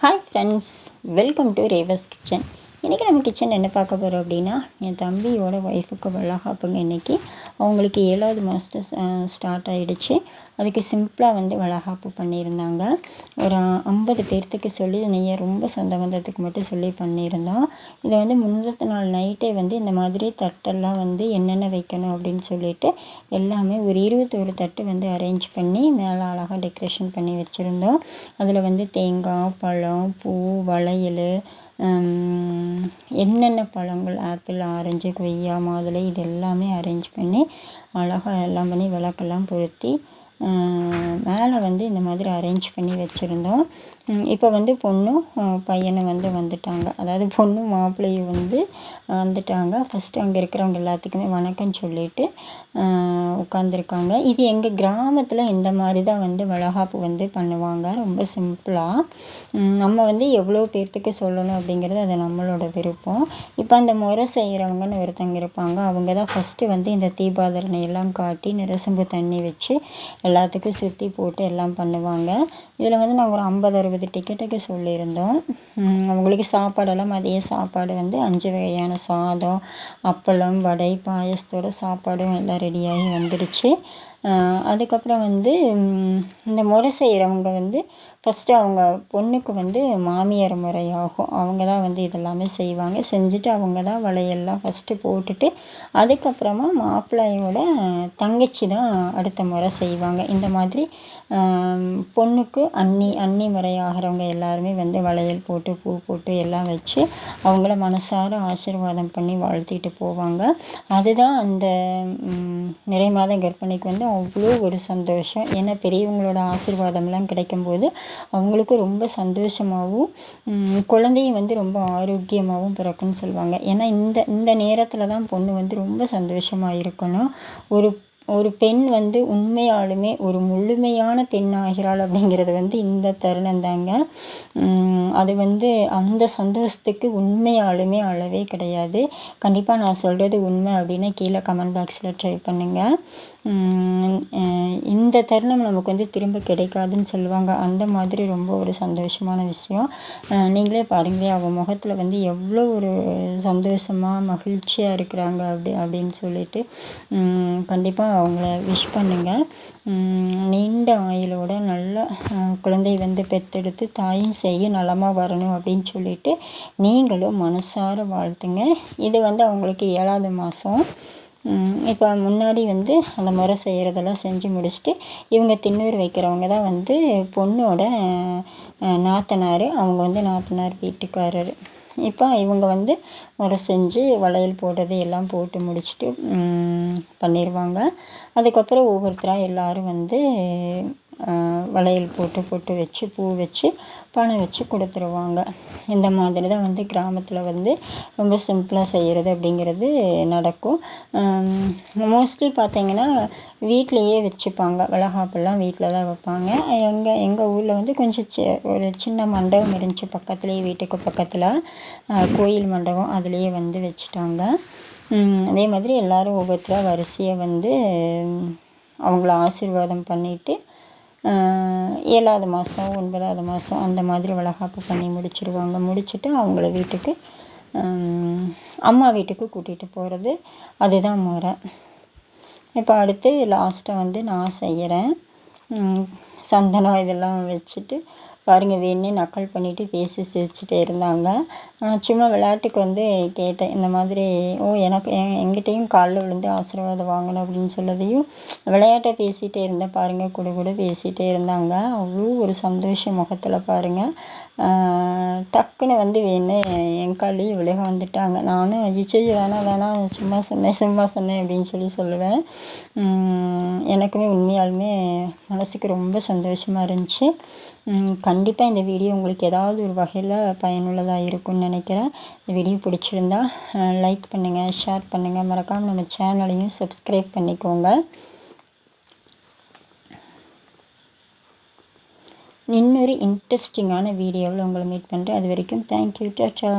Hi friends, welcome to Reva's kitchen. இன்றைக்கி நம்ம kitchen என்ன பார்க்க போகிறோம் அப்படின்னா, என் தம்பியோட ஒய்ஃபுக்கு வளகாப்புங்க. இன்றைக்கி அவங்களுக்கு 7வது மாதம் ஸ்டார்ட் ஆகிடுச்சு. அதுக்கு சிம்பிளாக வளகாப்பு பண்ணியிருந்தாங்க. ஒரு 50 பேர்த்துக்கு சொல்லி நெய்ய ரொம்ப சொந்த பந்தத்துக்கு மட்டும் சொல்லி பண்ணியிருந்தோம். இதை முன்னத்த நாள் நைட்டே இந்த மாதிரி தட்டெல்லாம் என்னென்ன வைக்கணும் அப்படின்னு சொல்லிட்டு எல்லாமே ஒரு 21 தட்டு அரேஞ்ச் பண்ணி மேலே அழகாக டெக்கரேஷன் பண்ணி வச்சுருந்தோம். அதில் தேங்காய், பழம், பூ, வளையல், என்னென்ன பழங்கள், ஆப்பிள், ஆரஞ்சு, கொய்யா, மாதுளை, இது எல்லாமே அரேஞ்ச் பண்ணி அழகாக எல்லாம் பண்ணி விளக்கெல்லாம் பொருத்தி மேலே இந்த மாதிரி அரேஞ்ச் பண்ணி வச்சுருந்தோம். இப்போ பொண்ணும் பையனும் வந்துட்டாங்க. அதாவது பொண்ணு மாப்பிள்ளையும் வந்துட்டாங்க. ஃபஸ்ட்டு அங்கே இருக்கிறவங்க எல்லாத்துக்குமே வணக்கம் சொல்லிவிட்டு உட்காந்துருக்காங்க. இது எங்கள் கிராமத்தில் இந்த மாதிரி தான் வளகாப்பு பண்ணுவாங்க. ரொம்ப சிம்பிளாக நம்ம எவ்வளோ பேர்த்துக்கு சொல்லணும் அப்படிங்கிறது அது நம்மளோட விருப்பம். இப்போ அந்த முறை செய்கிறவங்கன்னு ஒருத்தங்க இருப்பாங்க. அவங்க தான் ஃபஸ்ட்டு இந்த தீபாதரணை எல்லாம் காட்டி நிறசம்பு தண்ணி வச்சு எல்லாத்துக்கும் சுற்றி போட்டு எல்லாம் பண்ணுவாங்க. இதில் நாங்கள் ஒரு 50-60 டிக்கெட்டுக்கு சொல்லியிருந்தோம். அவங்களுக்கு சாப்பாடெல்லாம் மதிய சாப்பாடு 5 வகையான சாதம், அப்பளம், வடை, பாயசத்தோட சாப்பாடும் எல்லாம் ரெடியாகி வந்துடுச்சு. அதுக்கப்புறம் இந்த முறை செய்கிறவங்க ஃபஸ்ட்டு அவங்க பொண்ணுக்கு மாமியார் முறையாகும். அவங்க தான் இதெல்லாமே செய்வாங்க. செஞ்சுட்டு அவங்க தான் வளையல்லாம் ஃபஸ்ட்டு போட்டுட்டு அதுக்கப்புறமா மாப்பிள்ளையோட தங்கச்சி தான் அடுத்த முறை செய்வாங்க. இந்த மாதிரி பொண்ணுக்கு அண்ணி முறையாகிறவங்க எல்லாருமே வளையல் போட்டு பூ போட்டு எல்லாம் வச்சு அவங்கள மனசார ஆசீர்வாதம் பண்ணி வாழ்த்திட்டு போவாங்க. அதுதான் அந்த நிறை மாத கர்ப்பிணிக்கு அவ்வளோ ஒரு சந்தோஷம். ஏன்னா பெரியவங்களோட ஆசீர்வாதம்லாம் கிடைக்கும்போது அவங்களுக்கும் ரொம்ப சந்தோஷமாகவும் குழந்தையும் ரொம்ப ஆரோக்கியமாகவும் பிறக்குன்னு சொல்லுவாங்க. ஏன்னா இந்த நேரத்தில் தான் பொண்ணு ரொம்ப சந்தோஷமாக இருக்கணும். ஒரு பெண் உண்மையாலுமே ஒரு முழுமையான பெண் ஆகிறாள் அப்படிங்கிறது இந்த தருணம் தாங்க. அது அந்த சந்தோஷத்துக்கு உண்மையாலுமே அளவே கிடையாது. கண்டிப்பாக நான் சொல்கிறது உண்மை அப்படின்னா கீழே கமெண்ட் பாக்ஸில் ட்ரை பண்ணுங்கள். இந்த தருணம் நமக்கு திரும்ப கிடைக்காதுன்னு சொல்லுவாங்க. அந்த மாதிரி ரொம்ப ஒரு சந்தோஷமான விஷயம். நீங்களே பாருங்களேன், அவங்க முகத்தில் எவ்வளோ ஒரு சந்தோஷமாக மகிழ்ச்சியாக இருக்கிறாங்க அப்படின்னு சொல்லிட்டு கண்டிப்பாக அவங்கள விஷ் பண்ணுங்கள். நீண்ட ஆயுளோட நல்ல குழந்தை பெற்றெடுத்து தாயும் செய்ய நலமாக வரணும் அப்படின்னு சொல்லிட்டு நீங்களும் மனசார வாழ்த்துங்க. இது அவங்களுக்கு 7வது மாதம். இப்போ முன்னாடி அந்த முறை செய்கிறதெல்லாம் செஞ்சு முடிச்சுட்டு இவங்க திண்ணூறு வைக்கிறவங்க தான் பொண்ணோட நாத்தனார். அவங்க நாத்தனார் வீட்டுக்காரர். இப்போ இவங்க முறை செஞ்சு வளையல் போடுறது எல்லாம் போட்டு முடிச்சுட்டு பண்ணிடுவாங்க. அதுக்கப்புறம் ஒவ்வொருத்தராக எல்லோரும் வளையல் போட்டு வச்சு பூ வச்சு பணம் வச்சு கொடுத்துருவாங்க. இந்த மாதிரி தான் கிராமத்தில் ரொம்ப சிம்பிளாக செய்கிறது அப்படிங்கிறது நடக்கும். மோஸ்ட்லி பார்த்திங்கன்னா வீட்லேயே வச்சுப்பாங்க. வளகாப்பெல்லாம் வீட்டில் தான் வைப்பாங்க. எங்கள் ஊரில் கொஞ்சம் ஒரு சின்ன மண்டபம் இருந்துச்சு பக்கத்துலேயே, வீட்டுக்கு பக்கத்தில் கோயில் மண்டபம். அதுலேயே வச்சுட்டாங்க. அதே மாதிரி எல்லோரும் ஒவ்வொருத்தராக வரிசையாக அவங்கள ஆசீர்வாதம் பண்ணிவிட்டு 7வது மாதம் 9வது மாதம் அந்த மாதிரி வளகாப்பு பண்ணி முடிச்சுடுவாங்க. முடிச்சுட்டு அவங்கள வீட்டுக்கு அம்மா வீட்டுக்கு கூட்டிகிட்டு போகிறது, அதுதான் முறை. இப்போ அடுத்து லாஸ்ட்டாக நான் செய்கிறேன். சந்தனம் இதெல்லாம் வச்சுட்டு பாருங்கள், வேணே நக்கல் பண்ணிவிட்டு பேசி சிரிச்சுட்டே இருந்தாங்க. சும்மா விளையாட்டுக்கு கேட்டேன். இந்த மாதிரி எனக்கு எங்கிட்டையும் காலில் விழுந்து ஆசீர்வாதம் வாங்கணும் அப்படின்னு சொல்லதையும் விளையாட்டை பேசிகிட்டே இருந்தேன். பாருங்கள், கூட பேசிகிட்டே இருந்தாங்க. அவ்வளோ ஒரு சந்தோஷம் முகத்தில் பாருங்கள். டக்குன்னு வேணே என் காலையும் விலக வந்துட்டாங்க. நானும் அஜிச்சோ வேணாம் சும்மா சொன்னேன் அப்படின்னு சொல்லுவேன். எனக்குமே உண்மையாலுமே மனசுக்கு ரொம்ப சந்தோஷமாக இருந்துச்சு. கண்டிப்பாக இந்த வீடியோ உங்களுக்கு ஏதாவது ஒரு வகையில் பயனுள்ளதாக இருக்கும்னு நினைக்கிறேன். இந்த வீடியோ பிடிச்சிருந்தா லைக் பண்ணுங்கள், ஷேர் பண்ணுங்கள், மறக்காமல் நம்ம சேனலையும் சப்ஸ்கிரைப் பண்ணிக்கோங்க. இன்னொரு இன்ட்ரெஸ்டிங்கான வீடியோவில் உங்களை மீட் பண்ணுறேன். அது வரைக்கும் தேங்க்யூ, டாடா.